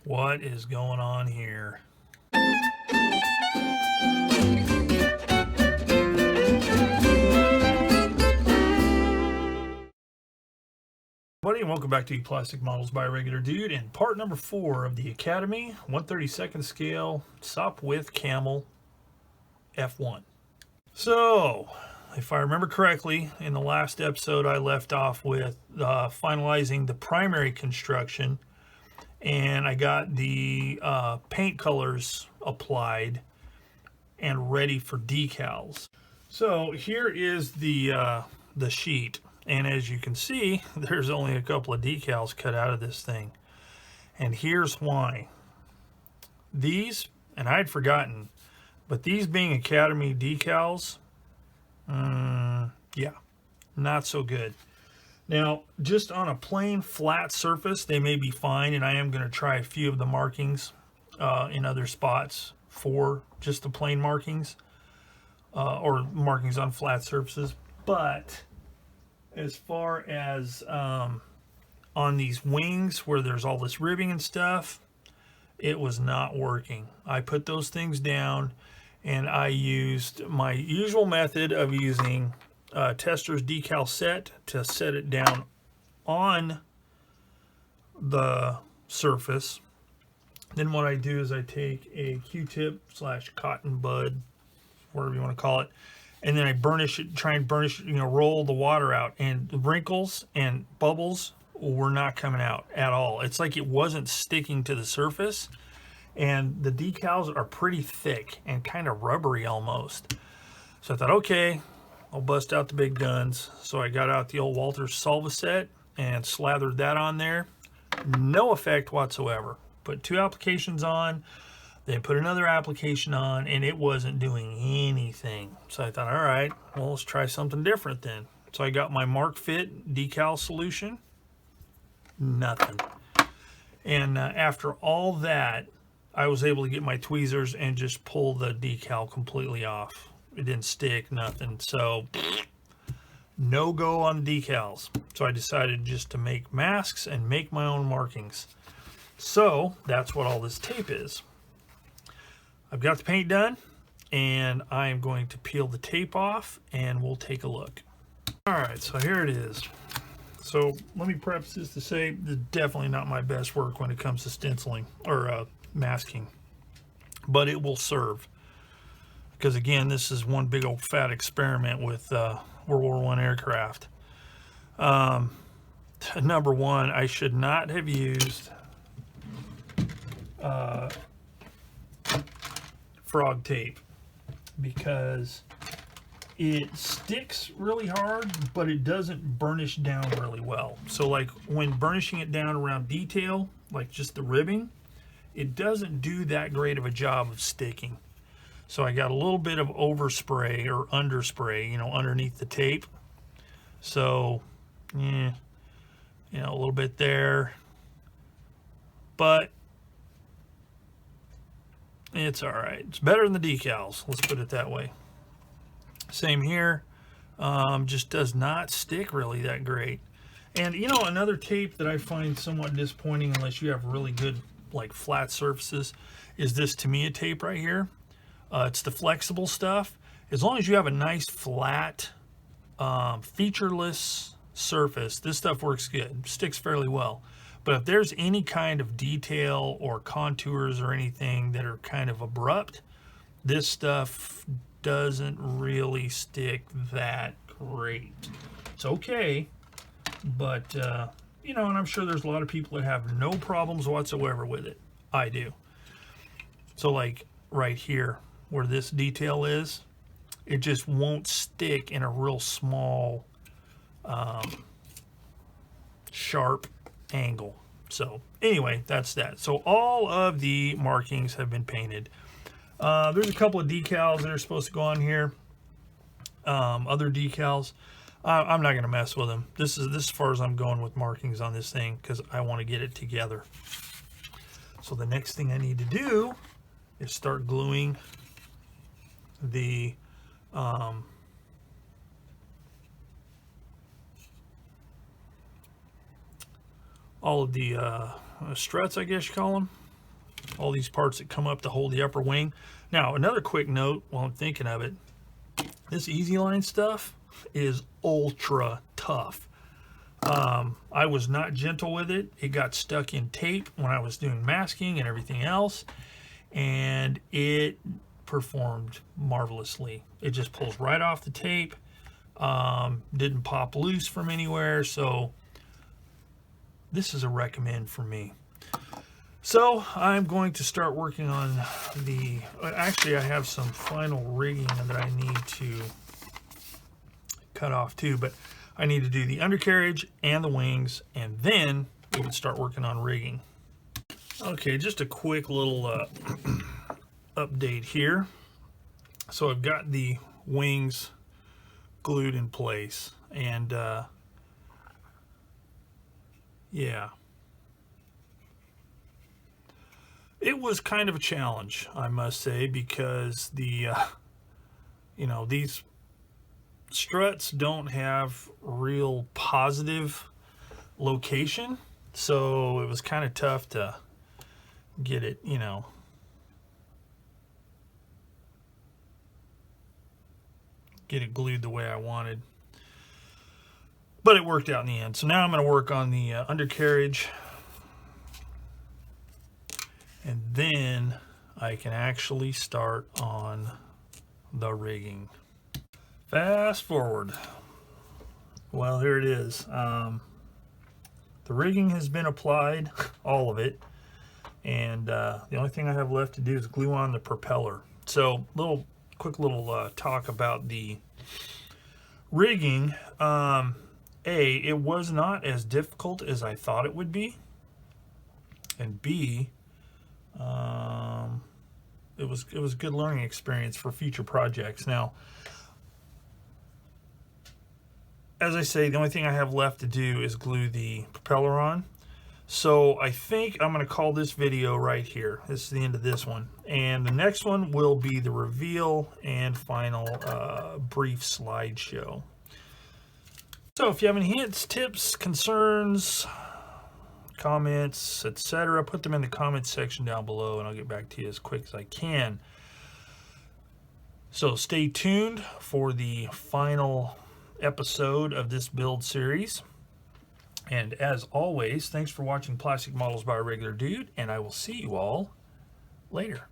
What is going on here? Buddy, and welcome back to Plastic Models by a Regular Dude and part number 4 of the Academy 1/32 scale Sopwith Camel F1. So, if I remember correctly, in the last episode I left off with finalizing the primary construction, and I got the paint colors applied and ready for decals. So here is the sheet, and as you can see, there's only a couple of decals cut out of this thing, and here's why. These, and I'd forgotten, but these being Academy decals, yeah, not so good. Now, just on a plain flat surface, they may be fine, and I am going to try a few of the markings in other spots for just the plain markings or markings on flat surfaces. But as far as on these wings where there's all this ribbing and stuff, it was not working. I put those things down, and I used my usual method of using Tester's decal set to set it down on the surface. Then what I do is I take a Q-tip / cotton bud, whatever you want to call it, and then I burnish it, try and burnish it, roll the water out, and the wrinkles and bubbles were not coming out at all. It's like it wasn't sticking to the surface, and the decals are pretty thick and kind of rubbery almost. So I thought, okay, I'll bust out the big guns. So I got out the old Walters Solvaset and slathered that on there. No effect whatsoever. Put 2 applications on, then put another application on, and it wasn't doing anything. So I thought, all right, well, let's try something different then. So I got my Mark Fit decal solution. Nothing. And after all that, I was able to get my tweezers and just pull the decal completely off. It didn't stick, nothing. So no go on the decals. So I decided just to make masks and make my own markings. So that's what all this tape is. I've got the paint done, and I am going to peel the tape off, and we'll take a look. All right, so here it is. So let me preface this to say this is definitely not my best work when it comes to stenciling or masking, but it will serve. Because again, this is one big old fat experiment with World War I aircraft. Number one, I should not have used frog tape, because it sticks really hard, but it doesn't burnish down really well. So like when burnishing it down around detail, like just the ribbing, it doesn't do that great of a job of sticking. So I got a little bit of overspray or underspray, underneath the tape. So, a little bit there, but it's all right. It's better than the decals, let's put it that way. Same here, just does not stick really that great. And another tape that I find somewhat disappointing unless you have really good like flat surfaces is this Tamiya tape right here. It's the flexible stuff. As long as you have a nice flat featureless surface, this stuff works good, sticks fairly well. But if there's any kind of detail or contours or anything that are kind of abrupt, this stuff doesn't really stick that great. It's okay, but and I'm sure there's a lot of people that have no problems whatsoever with it. I do. So like right here where this detail is, it just won't stick in a real small sharp angle. So anyway, that's that. So all of the markings have been painted. There's a couple of decals that are supposed to go on here. Other decals, I'm not going to mess with them. This is as far as I'm going with markings on this thing, because I want to get it together. So the next thing I need to do is start gluing the all of the struts, I guess you call them. all these parts that come up to hold the upper wing. Now, another quick note while I'm thinking of it, this Easy Line stuff is ultra tough. I was not gentle with it. It got stuck in tape when I was doing masking and everything else, and it performed marvelously. It just pulls right off the tape. Didn't pop loose from anywhere, so this is a recommend for me. So I'm going to start working on the, actually I have some final rigging that I need to cut off too, but I need to do the undercarriage and the wings, and then we would start working on rigging. Okay, just a quick little update here. So I've got the wings glued in place, and yeah, it was kind of a challenge, I must say, because the you know, these struts don't have real positive location, so it was kind of tough to get it, you know, get it glued the way I wanted, but it worked out in the end. So now I'm going to work on the undercarriage, and then I can actually start on the rigging. Fast forward. Well, here it is. The rigging has been applied, all of it, and the only thing I have left to do is glue on the propeller. So quick little talk about the rigging. It was not as difficult as I thought it would be, and B, it was a good learning experience for future projects. Now, as I say, the only thing I have left to do is glue the propeller on. So I think I'm going to call this video right here. This is the end of this one. And the next one will be the reveal and final brief slideshow. So if you have any hints, tips, concerns, comments, etc., put them in the comments section down below, and I'll get back to you as quick as I can. So stay tuned for the final episode of this build series. And as always, thanks for watching Plastic Models by a Regular Dude, and I will see you all later.